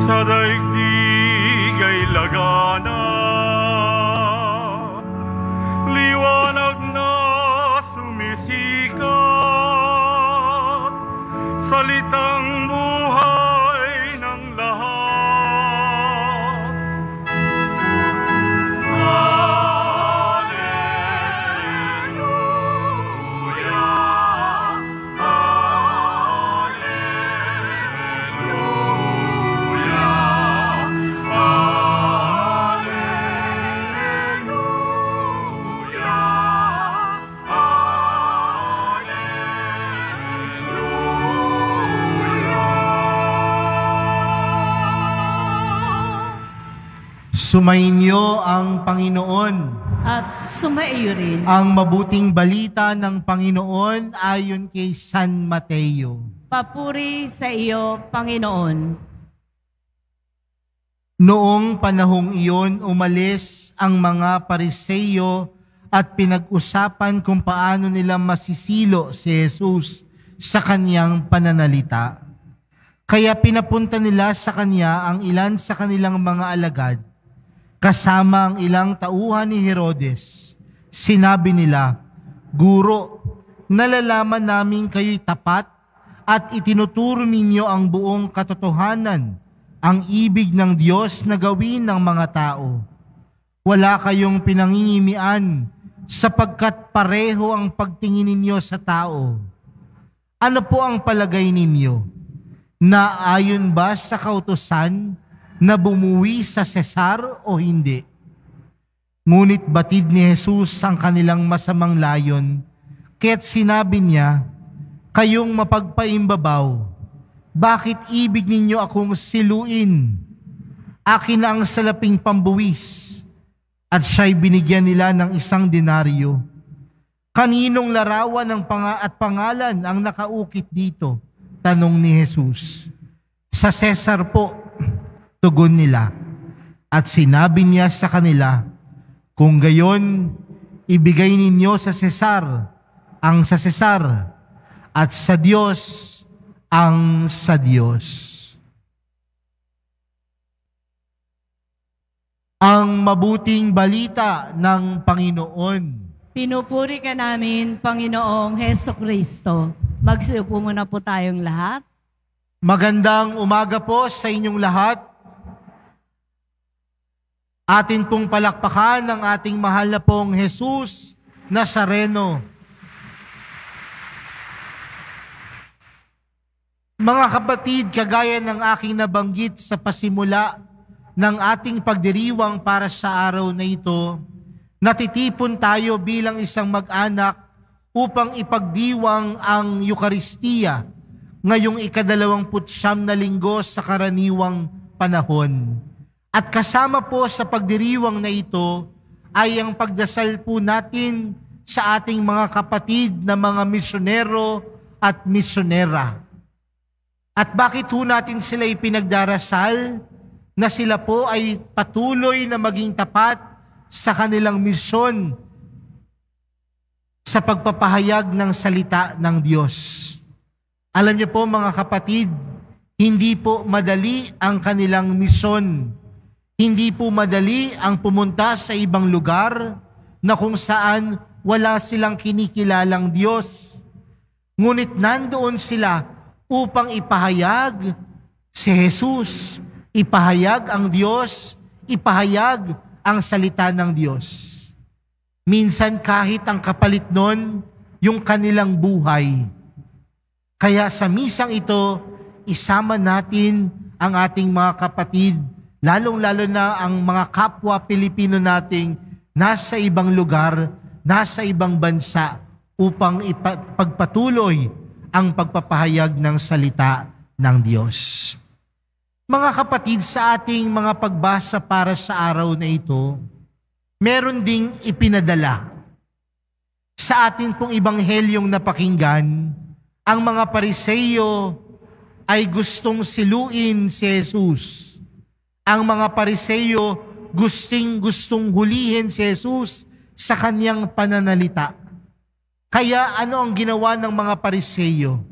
sa daigdig ay lagana, liwanag na sumisikat, salitang buhay ng lahat. Sumainyo ang Panginoon. At sumaiyo rin. Ang mabuting balita ng Panginoon ayon kay San Mateo. Papuri sa iyo, Panginoon. Noong panahong iyon, umalis ang mga Pariseyo at pinag-usapan kung paano nila masisilo si Jesus sa kanyang pananalita. Kaya pinapunta nila sa kanya ang ilan sa kanilang mga alagad, kasama ang ilang tauhan ni Herodes. Sinabi nila, "Guro, nalalaman namin kayo'y tapat at itinuturo ninyo ang buong katotohanan, ang ibig ng Diyos na gawin ng mga tao. Wala kayong pinangingimian sapagkat pareho ang pagtingin ninyo sa tao. Ano po ang palagay ninyo? Naayon ba sa kautusan na bumuwi sa Cesar o hindi?" Ngunit batid ni Jesus ang kanilang masamang layon, kaya't sinabi niya, "Kayong mapagpaimbabaw, bakit ibig ninyo akong siluin? Akin na ang salaping pambuwis." At siya'y binigyan nila ng 1 denaryo. "Kaninong larawan at pangalan ang nakaukit dito?" tanong ni Jesus. "Sa Cesar po," tugon nila. At sinabi niya sa kanila, "Kung gayon, ibigay ninyo sa Cesar ang sa Cesar, at sa Diyos ang sa Diyos." Ang mabuting balita ng Panginoon. Pinupuri ka namin, Panginoong Hesukristo. Magsiupo muna po tayong lahat. Magandang umaga po sa inyong lahat. Atin pong palakpakan ng ating mahal na pong Jesus Nazareno. Mga kapatid, kagaya ng aking nabanggit sa pasimula ng ating pagdiriwang para sa araw na ito, natitipon tayo bilang isang mag-anak upang ipagdiwang ang Eukaristiya ngayong 29 na linggo sa karaniwang panahon. At kasama po sa pagdiriwang na ito ay ang pagdasal po natin sa ating mga kapatid na mga misyonero at misyonera. At bakit ho natin sila ipinagdarasal? Na sila po ay patuloy na maging tapat sa kanilang misyon sa pagpapahayag ng salita ng Diyos. Alam niyo po mga kapatid, hindi po madali ang kanilang misyon. Hindi po madali ang pumunta sa ibang lugar na kung saan wala silang kinikilalang Diyos. Ngunit nandoon sila upang ipahayag si Jesus, ipahayag ang Diyos, ipahayag ang salita ng Diyos. Minsan kahit ang kapalit nun, yung kanilang buhay. Kaya sa misang ito, isama natin ang ating mga kapatid, lalong-lalo na ang mga kapwa Pilipino nating nasa ibang lugar, nasa ibang bansa, upang ipagpatuloy ang pagpapahayag ng salita ng Diyos. Mga kapatid, sa ating mga pagbasa para sa araw na ito, meron ding ipinadala. Sa atin pong ibanghelyong napakinggan, ang mga Pariseyo ay gustong siluin si Jesus. Ang mga Pariseyo gustong hulihin si Jesus sa kanyang pananalita. Kaya ano ang ginawa ng mga Pariseyo?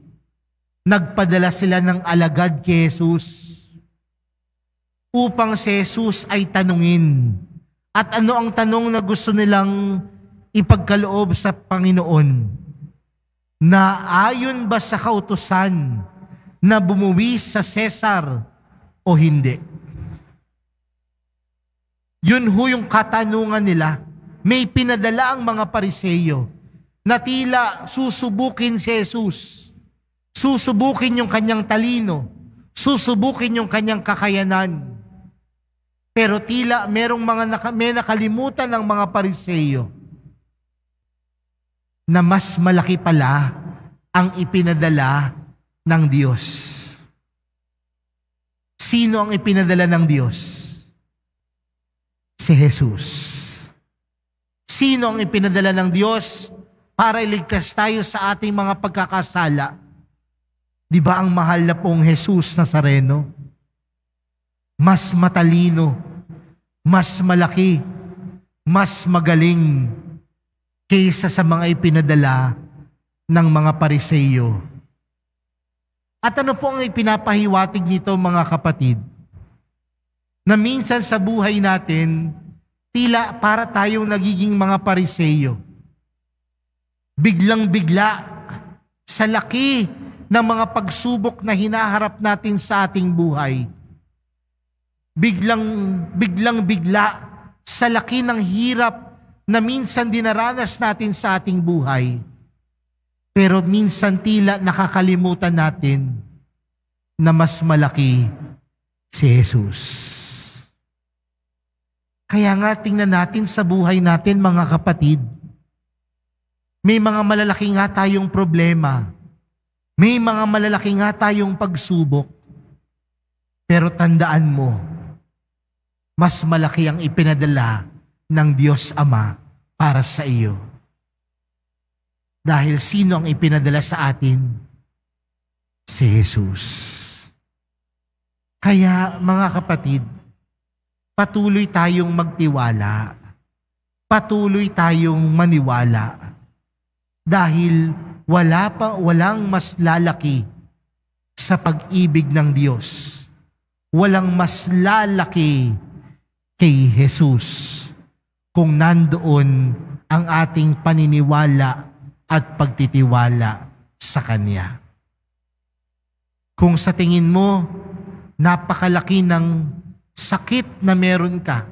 Nagpadala sila ng alagad kay Jesus. upang si Jesus ay tanungin. At ano ang tanong na gusto nilang ipagkaloob sa Panginoon? Na ayon ba sa kautusan na bumuwi sa Cesar o hindi? Yun ho yung katanungan nila. May pinadala ang mga Pariseyo na tila susubukin si Jesus. Susubukin yung kanyang talino. Susubukin yung kanyang kakayanan. Pero tila may nakalimutan ng mga Pariseyo na mas malaki pala ang ipinadala ng Diyos. Sino ang ipinadala ng Diyos? Si Jesus. Sino ang ipinadala ng Diyos para iligtas tayo sa ating mga pagkakasala? Di ba ang mahal na pong Jesus Nazareno? Mas matalino, mas malaki, mas magaling kaysa sa mga ipinadala ng mga Pariseyo. At ano po ang ipinapahiwatig nito, mga kapatid? Na minsan sa buhay natin, tila para tayong nagiging mga Pariseyo. Biglang-bigla sa laki ng mga pagsubok na hinaharap natin sa ating buhay. Biglang-bigla sa laki ng hirap na minsan dinaranas natin sa ating buhay. Pero minsan tila nakakalimutan natin na mas malaki si Jesus. Kaya nga tingnan natin sa buhay natin, mga kapatid. May mga malalaki nga tayong problema. May mga malalaki nga tayong pagsubok. Pero tandaan mo, mas malaki ang ipinadala ng Diyos Ama para sa iyo. Dahil sino ang ipinadala sa atin? Si Jesus. Kaya mga kapatid, patuloy tayong magtiwala. Patuloy tayong maniwala. Dahil walang mas lalaki sa pag-ibig ng Diyos. Walang mas lalaki kay Jesus kung nandoon ang ating paniniwala at pagtitiwala sa Kanya. Kung sa tingin mo, napakalaki ng sakit na meron ka.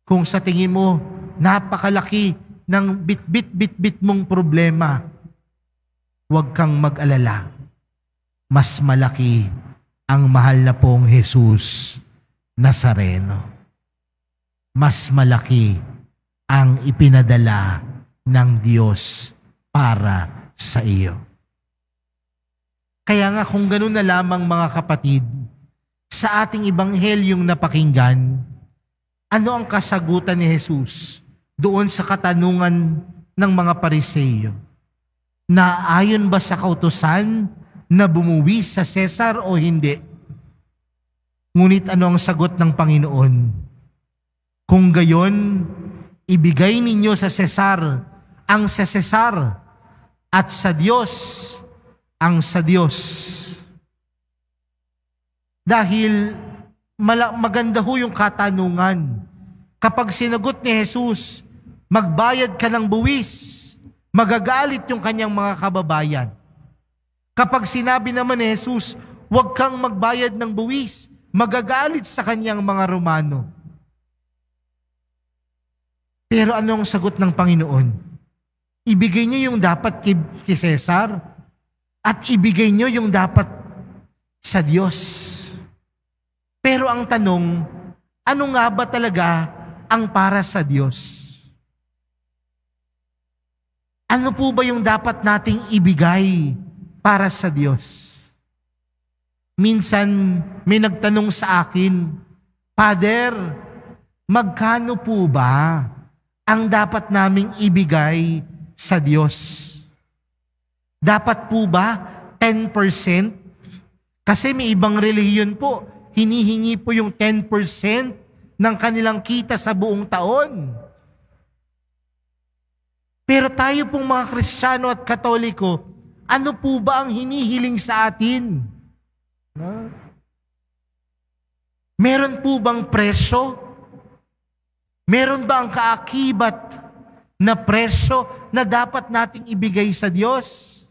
Kung sa tingin mo, napakalaki ng bit-bit mong problema, huwag kang mag-alala. Mas malaki ang mahal na pong Jesus Nazareno. Mas malaki ang ipinadala ng Diyos para sa iyo. Kaya nga kung ganun na lamang, mga kapatid, sa ating ibanghelyong napakinggan, ano ang kasagutan ni Jesus doon sa katanungan ng mga Pariseyo? Na ayon ba sa kautusan na bumuwi sa Cesar o hindi? Ngunit ano ang sagot ng Panginoon? Kung gayon, ibigay ninyo sa Cesar ang sa Cesar at sa Diyos ang sa Diyos. Dahil maganda ho yung katanungan. Kapag sinagot ni Jesus, magbayad ka ng buwis, magagalit yung kanyang mga kababayan. Kapag sinabi naman ni Jesus, huwag kang magbayad ng buwis, magagalit sa kanyang mga Romano. Pero anong sagot ng Panginoon? Ibigay niyo yung dapat kay Cesar at ibigay niyo yung dapat sa Diyos. Pero ang tanong, ano nga ba talaga ang para sa Diyos? Ano po ba yung dapat nating ibigay para sa Diyos? Minsan may nagtanong sa akin, Father, magkano po ba ang dapat naming ibigay sa Diyos? Dapat po ba 10%? Kasi may ibang relihiyon po, hinihingi po yung 10% ng kanilang kita sa buong taon. Pero tayo pong mga Kristiyano at Katoliko, ano po ba ang hinihiling sa atin? Meron po bang presyo? Meron ba ang kaakibat na presyo na dapat nating ibigay sa Diyos?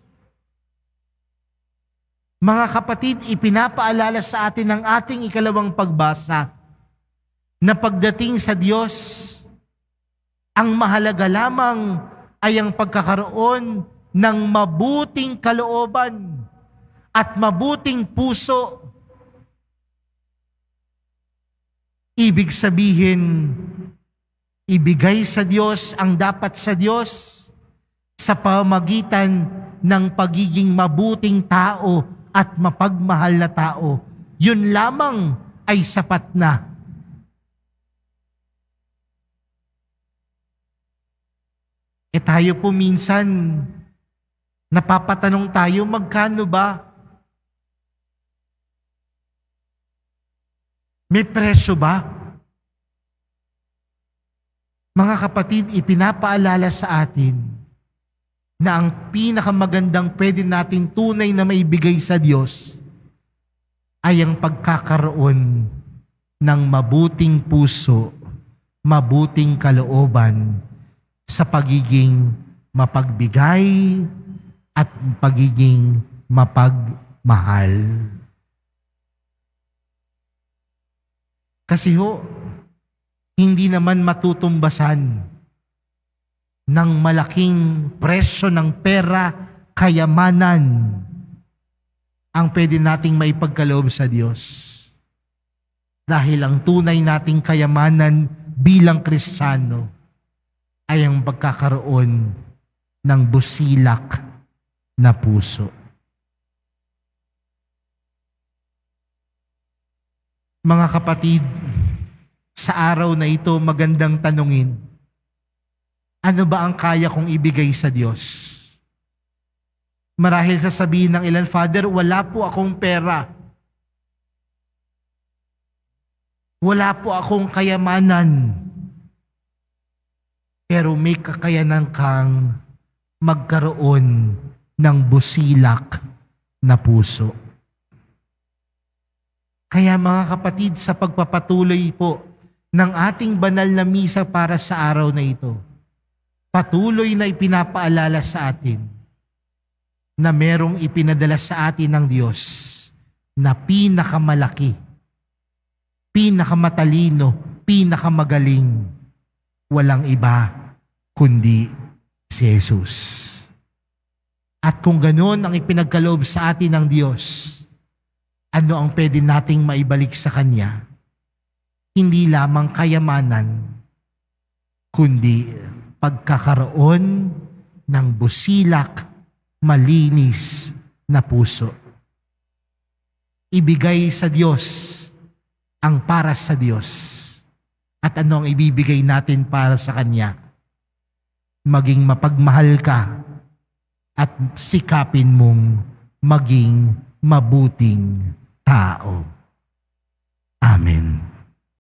Mga kapatid, ipinapaalala sa atin ng ating ikalawang pagbasa na pagdating sa Diyos, ang mahalaga lamang ay ang pagkakaroon ng mabuting kalooban at mabuting puso. Ibig sabihin, ibigay sa Diyos ang dapat sa Diyos sa pamamagitan ng pagiging mabuting tao at mapagmahal na tao. Yun lamang ay sapat na. Tayo po minsan, napapatanong tayo, magkano ba? May presyo ba? Mga kapatid, ipinapaalala sa atin na ang pinakamagandang pwede natin tunay na maibigay sa Diyos ay ang pagkakaroon ng mabuting puso, mabuting kalooban sa pagiging mapagbigay at pagiging mapagmahal. Kasi hindi naman matutumbasan ng malaking presyo ng pera, kayamanan, ang pwede nating maipagkaloob sa Diyos. Dahil ang tunay nating kayamanan bilang Kristiyano ay ang pagkakaroon ng busilak na puso. Mga kapatid, sa araw na ito magandang tanungin, ano ba ang kaya kong ibigay sa Diyos? Marahil sasabihin ng ilan, Father, wala po akong pera. Wala po akong kayamanan. Pero may kakayanan kang magkaroon ng busilak na puso. Kaya mga kapatid, sa pagpapatuloy po ng ating banal na misa para sa araw na ito, patuloy na ipinapaalala sa atin na merong ipinadala sa atin ng Diyos na pinakamalaki, pinakamatalino, pinakamagaling, walang iba kundi si Jesus. At kung ganoon ang ipinagkaloob sa atin ng Diyos, ano ang pwede nating maibalik sa Kanya? Hindi lamang kayamanan, kundi pagkakaroon ng busilak, malinis na puso. Ibigay sa Diyos ang para sa Diyos. At ano ang ibibigay natin para sa Kanya? Maging mapagmahal ka at sikapin mong maging mabuting tao.